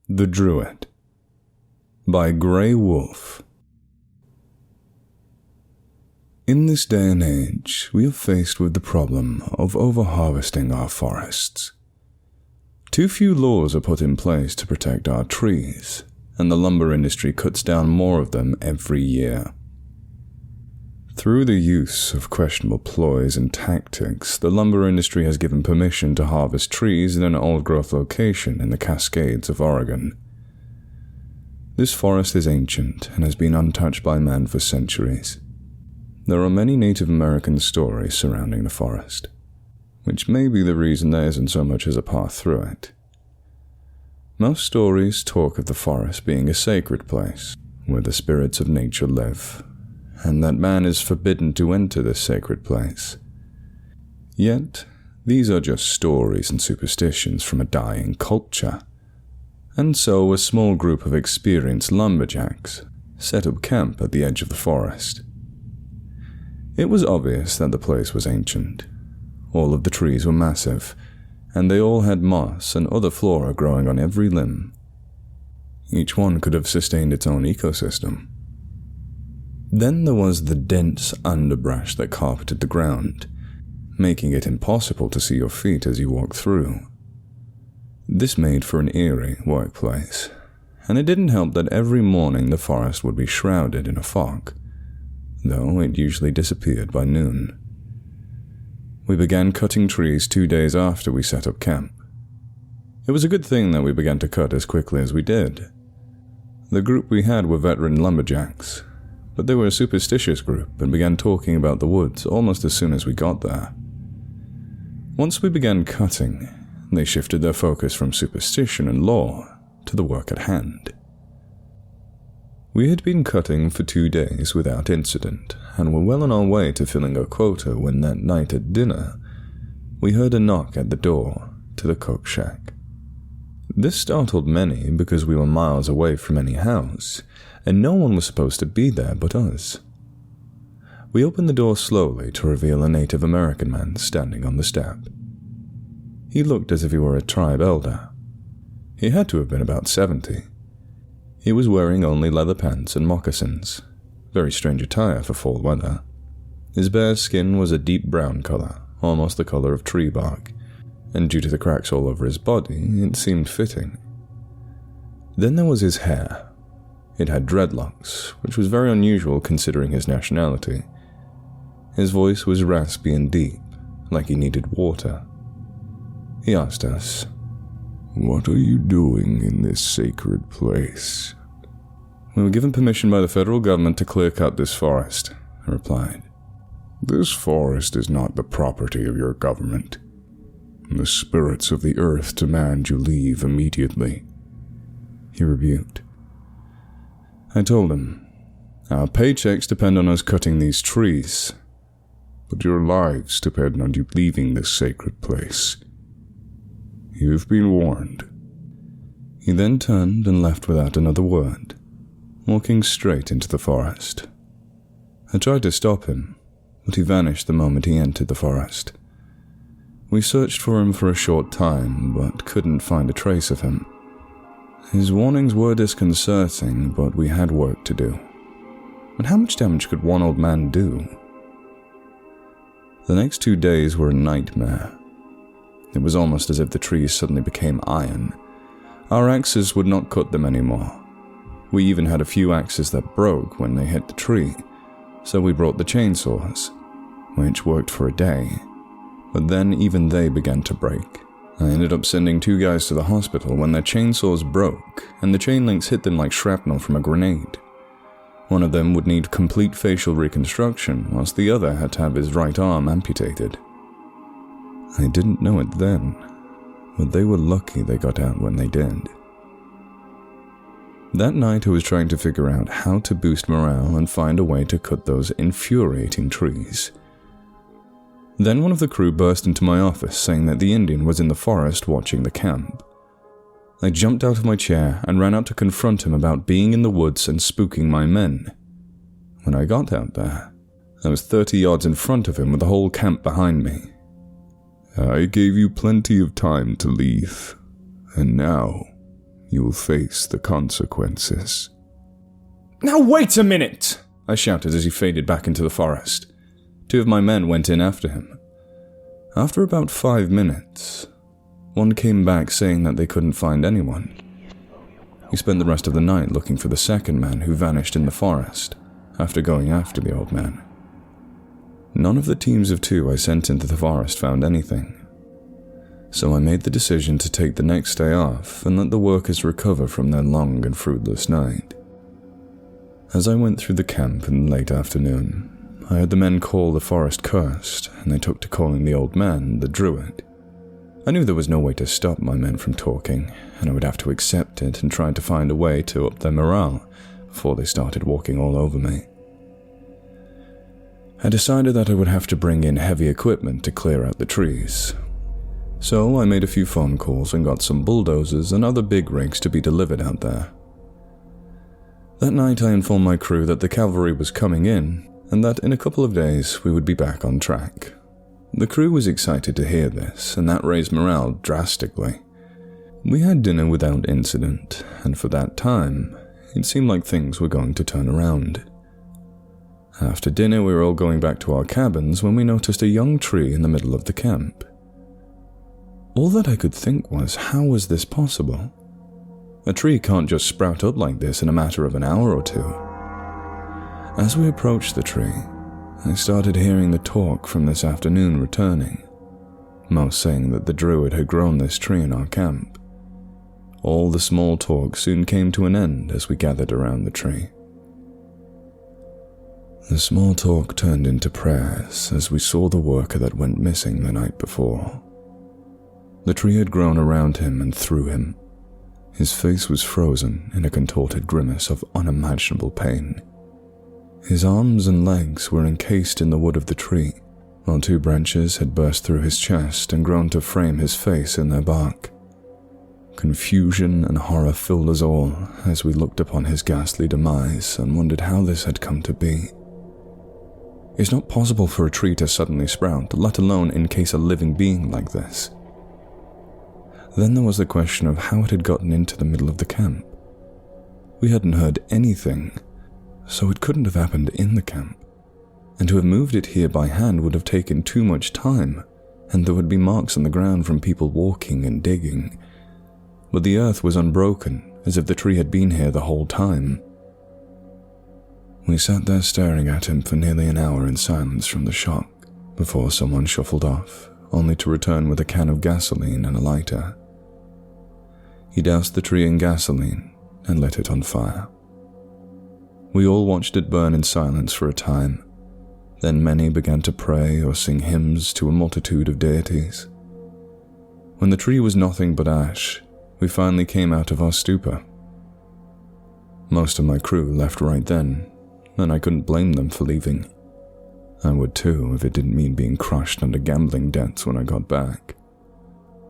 The Druid by Grey Wolf. In this day and age, we are faced with the problem of overharvesting our forests. Too few laws are put in place to protect our trees, and the lumber industry cuts down more of them every year. Through the use of questionable ploys and tactics, the lumber industry has given permission to harvest trees in an old-growth location in the Cascades of Oregon. This forest is ancient and has been untouched by man for centuries. There are many Native American stories surrounding the forest, which may be the reason there isn't so much as a path through it. Most stories talk of the forest being a sacred place, where the spirits of nature live, and that man is forbidden to enter this sacred place. Yet, these are just stories and superstitions from a dying culture. And so a small group of experienced lumberjacks set up camp at the edge of the forest. It was obvious that the place was ancient. All of the trees were massive, and they all had moss and other flora growing on every limb. Each one could have sustained its own ecosystem. Then there was the dense underbrush that carpeted the ground, making it impossible to see your feet as you walked through. This made for an eerie workplace, and it didn't help that every morning the forest would be shrouded in a fog, though it usually disappeared by noon. We began cutting trees 2 days after we set up camp. It was a good thing that we began to cut as quickly as we did. The group we had were veteran lumberjacks, but they were a superstitious group and began talking about the woods almost as soon as we got there. Once we began cutting, they shifted their focus from superstition and lore to the work at hand. We had been cutting for 2 days without incident, and were well on our way to filling our quota when that night at dinner, we heard a knock at the door to the cook shack. This startled many because we were miles away from any house, and no one was supposed to be there but us. We opened the door slowly to reveal a Native American man standing on the step. He looked as if he were a tribe elder. He had to have been about 70. He was wearing only leather pants and moccasins, very strange attire for fall weather. His bare skin was a deep brown color, almost the color of tree bark, and due to the cracks all over his body, it seemed fitting. Then there was his hair. It had dreadlocks, which was very unusual considering his nationality. His voice was raspy and deep, like he needed water. He asked us, "What are you doing in this sacred place?" "We were given permission by the federal government to clear cut this forest," I replied. "This forest is not the property of your government. The spirits of the earth demand you leave immediately," he rebuked. I told him, "Our paychecks depend on us cutting these trees, but your lives depend on you leaving this sacred place. You've been warned." He then turned and left without another word, walking straight into the forest. I tried to stop him, but he vanished the moment he entered the forest. We searched for him for a short time, but couldn't find a trace of him. His warnings were disconcerting, but we had work to do. And how much damage could one old man do? The next 2 days were a nightmare. It was almost as if the trees suddenly became iron. Our axes would not cut them anymore. We even had a few axes that broke when they hit the tree, so we brought the chainsaws, which worked for a day, but then even they began to break. I ended up sending 2 guys to the hospital when their chainsaws broke, and the chain links hit them like shrapnel from a grenade. One of them would need complete facial reconstruction, whilst the other had to have his right arm amputated. I didn't know it then, but they were lucky they got out when they did. That night I was trying to figure out how to boost morale and find a way to cut those infuriating trees. Then one of the crew burst into my office saying that the Indian was in the forest watching the camp. I jumped out of my chair and ran out to confront him about being in the woods and spooking my men. When I got out there, I was 30 yards in front of him with the whole camp behind me. "I gave you plenty of time to leave, and now You will face the consequences." "Now wait a minute!" I shouted as he faded back into the forest. 2 of my men went in after him. After about 5 minutes, one came back saying that they couldn't find anyone. We spent the rest of the night looking for the second man who vanished in the forest after going after the old man. None of the teams of 2 I sent into the forest found anything, so I made the decision to take the next day off and let the workers recover from their long and fruitless night. As I went through the camp in the late afternoon, I heard the men call the forest cursed, and they took to calling the old man the Druid. I knew there was no way to stop my men from talking, and I would have to accept it and try to find a way to up their morale before they started walking all over me. I decided that I would have to bring in heavy equipment to clear out the trees. So I made a few phone calls and got some bulldozers and other big rigs to be delivered out there. That night I informed my crew that the cavalry was coming in and that in a couple of days we would be back on track. The crew was excited to hear this, and that raised morale drastically. We had dinner without incident, and for that time, it seemed like things were going to turn around. After dinner we were all going back to our cabins when we noticed a young tree in the middle of the camp. All that I could think was, how was this possible? A tree can't just sprout up like this in a matter of an hour or 2. As we approached the tree, I started hearing the talk from this afternoon returning, most saying that the Druid had grown this tree in our camp. All the small talk soon came to an end as we gathered around the tree. The small talk turned into prayers as we saw the worker that went missing the night before. The tree had grown around him and through him. His face was frozen in a contorted grimace of unimaginable pain. His arms and legs were encased in the wood of the tree, while 2 branches had burst through his chest and grown to frame his face in their bark. Confusion and horror filled us all as we looked upon his ghastly demise and wondered how this had come to be. It's not possible for a tree to suddenly sprout, let alone encase a living being like this. Then there was the question of how it had gotten into the middle of the camp. We hadn't heard anything, so it couldn't have happened in the camp, and to have moved it here by hand would have taken too much time, and there would be marks on the ground from people walking and digging. But the earth was unbroken, as if the tree had been here the whole time. We sat there staring at him for nearly an hour in silence from the shock, before someone shuffled off, only to return with a can of gasoline and a lighter. He doused the tree in gasoline and lit it on fire. We all watched it burn in silence for a time. Then many began to pray or sing hymns to a multitude of deities. When the tree was nothing but ash, we finally came out of our stupor. Most of my crew left right then, and I couldn't blame them for leaving. I would too if it didn't mean being crushed under gambling debts when I got back.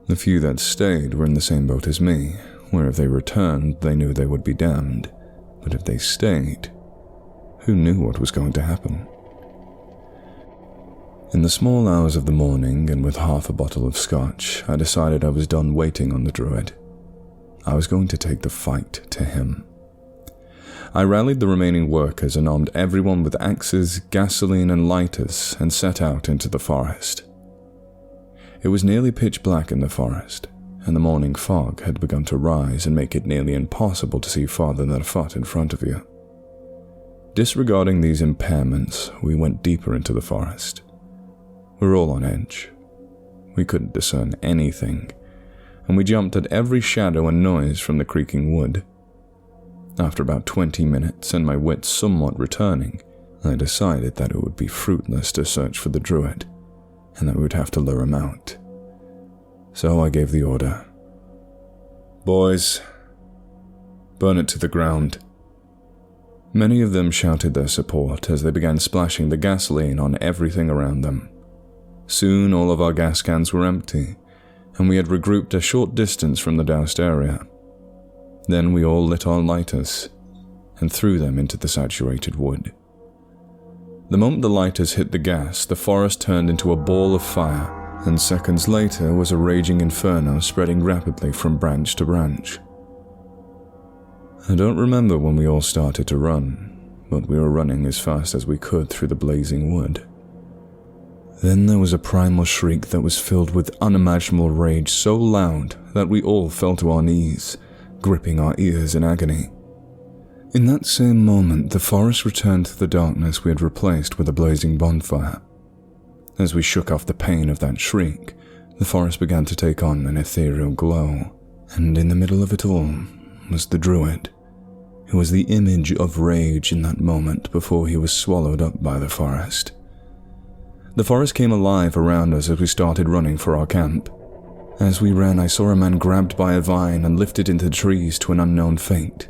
The few that stayed were in the same boat as me, where if they returned they knew they would be damned, but if they stayed, who knew what was going to happen? In the small hours of the morning, and with half a bottle of scotch, I decided I was done waiting on the Druid. I was going to take the fight to him. I rallied the remaining workers and armed everyone with axes, gasoline, and lighters and set out into the forest. It was nearly pitch black in the forest, and the morning fog had begun to rise and make it nearly impossible to see farther than a foot in front of you. Disregarding these impairments, we went deeper into the forest. We were all on edge. We couldn't discern anything, and we jumped at every shadow and noise from the creaking wood. After about 20 minutes and my wits somewhat returning, I decided that it would be fruitless to search for the Druid, and that we would have to lure him out. So I gave the order. "Boys, burn it to the ground." Many of them shouted their support as they began splashing the gasoline on everything around them. Soon all of our gas cans were empty, and we had regrouped a short distance from the doused area. Then we all lit our lighters and threw them into the saturated wood. The moment the lighters hit the gas, the forest turned into a ball of fire, and seconds later was a raging inferno spreading rapidly from branch to branch. I don't remember when we all started to run, but we were running as fast as we could through the blazing wood. Then there was a primal shriek that was filled with unimaginable rage so loud that we all fell to our knees, gripping our ears in agony. In that same moment, the forest returned to the darkness we had replaced with a blazing bonfire. As we shook off the pain of that shriek, the forest began to take on an ethereal glow, and in the middle of it all was the Druid, who was the image of rage in that moment before he was swallowed up by the forest. The forest came alive around us as we started running for our camp. As we ran, I saw a man grabbed by a vine and lifted into the trees to an unknown fate.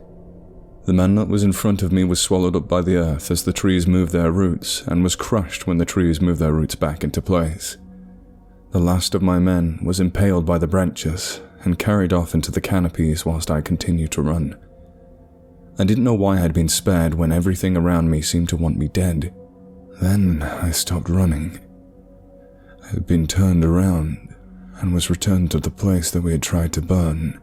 The man that was in front of me was swallowed up by the earth as the trees moved their roots, and was crushed when the trees moved their roots back into place. The last of my men was impaled by the branches and carried off into the canopies whilst I continued to run. I didn't know why I had been spared when everything around me seemed to want me dead. Then I stopped running. I had been turned around and was returned to the place that we had tried to burn.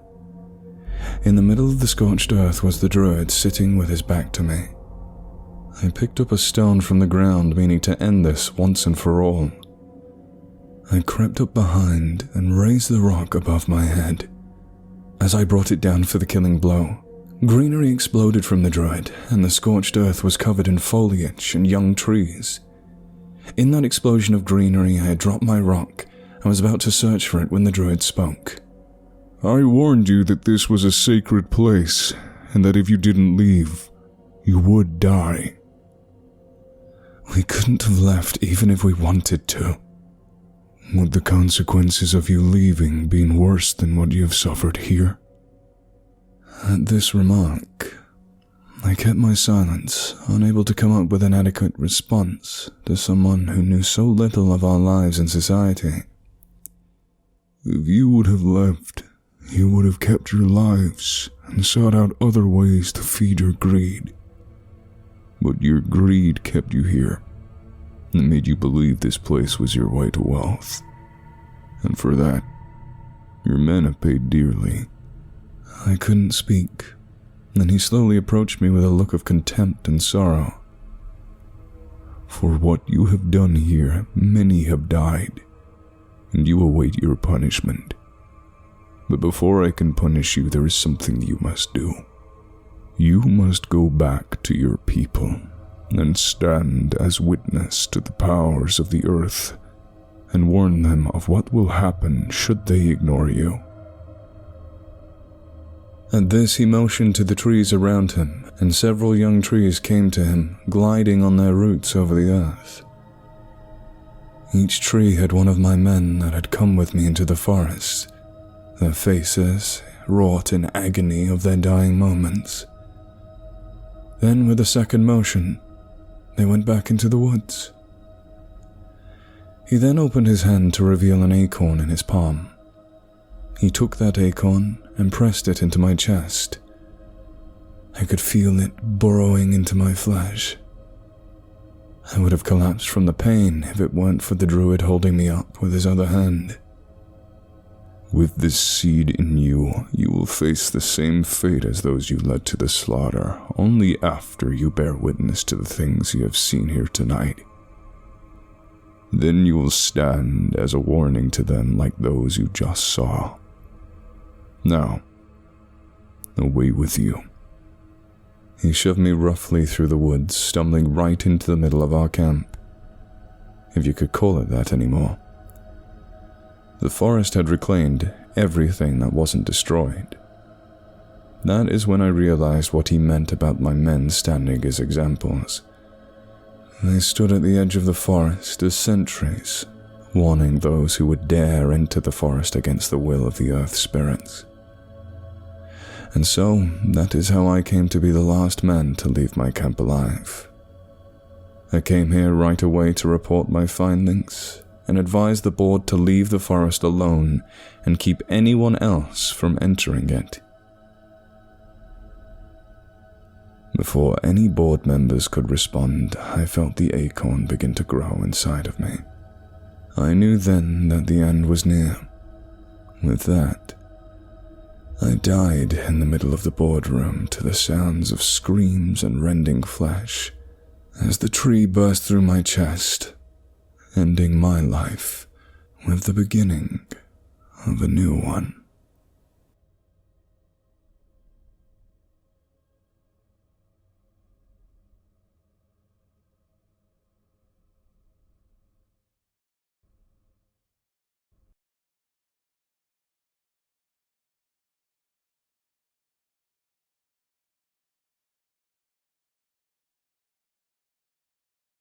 In the middle of the scorched earth was the Druid sitting with his back to me. I picked up a stone from the ground, meaning to end this once and for all. I crept up behind and raised the rock above my head. As I brought it down for the killing blow, greenery exploded from the Druid, and the scorched earth was covered in foliage and young trees. In that explosion of greenery, I had dropped my rock and was about to search for it when the Druid spoke. I warned you that this was a sacred place, and that if you didn't leave, you would die. We couldn't have left even if we wanted to. Would the consequences of you leaving been worse than what you have suffered here? At this remark, I kept my silence, unable to come up with an adequate response to someone who knew so little of our lives in society. If you would have left, you would have kept your lives and sought out other ways to feed your greed. But your greed kept you here and made you believe this place was your way to wealth. And for that, your men have paid dearly. I couldn't speak, and he slowly approached me with a look of contempt and sorrow. For what you have done here, many have died, and you await your punishment. But before I can punish you, there is something you must do. You must go back to your people and stand as witness to the powers of the earth and warn them of what will happen should they ignore you. At this, he motioned to the trees around him, and several young trees came to him, gliding on their roots over the earth. Each tree had one of my men that had come with me into the forest, their faces wrought in agony of their dying moments. Then, with a second motion, they went back into the woods. He then opened his hand to reveal an acorn in his palm. He took that acorn and pressed it into my chest. I could feel it burrowing into my flesh. I would have collapsed from the pain if it weren't for the Druid holding me up with his other hand. With this seed in you, you will face the same fate as those you led to the slaughter, only after you bear witness to the things you have seen here tonight. Then you will stand as a warning to them like those you just saw. Now, away with you. He shoved me roughly through the woods, stumbling right into the middle of our camp, if you could call it that anymore. The forest had reclaimed everything that wasn't destroyed. That is when I realized what he meant about my men standing as examples. They stood at the edge of the forest as sentries, warning those who would dare enter the forest against the will of the earth spirits. And so, that is how I came to be the last man to leave my camp alive. I came here right away to report my findings and advise the board to leave the forest alone and keep anyone else from entering it. Before any board members could respond, I felt the acorn begin to grow inside of me. I knew then that the end was near. With that, I died in the middle of the boardroom to the sounds of screams and rending flesh as the tree burst through my chest, ending my life with the beginning of a new one.